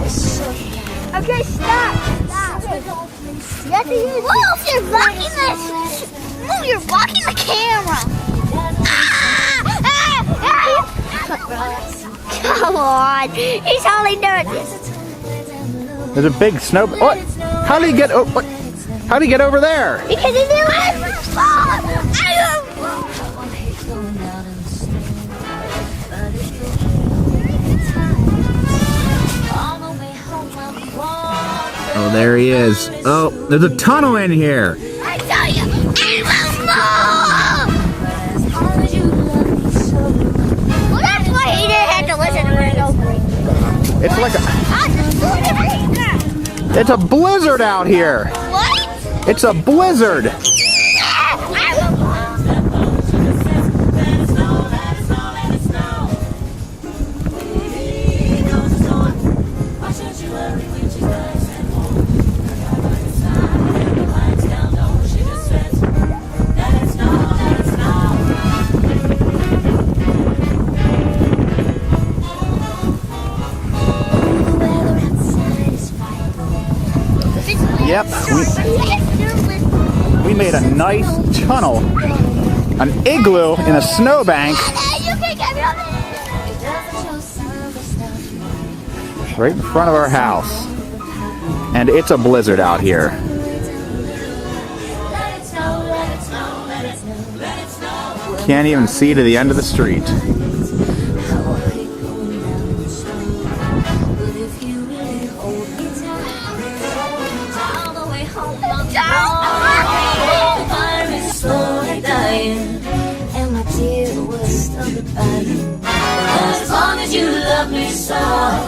Okay, stop. You have to use Wolf, you're blocking this. Move, you're blocking the camera. Come on. He's only doing this. There's a big snow. What? How do you get? What? How do you get over there? Because he didn't let me fall. Oh, there he is. Oh, there's a tunnel in here. I tell you, it will fall. Well, that's why he didn't have to listen to me. It's like it's a blizzard out here. What? It's a blizzard. Yep, we made a nice tunnel, an igloo in a snowbank right in front of our house. And it's a blizzard out here. Can't even see to the end of the street. As long as you love me so.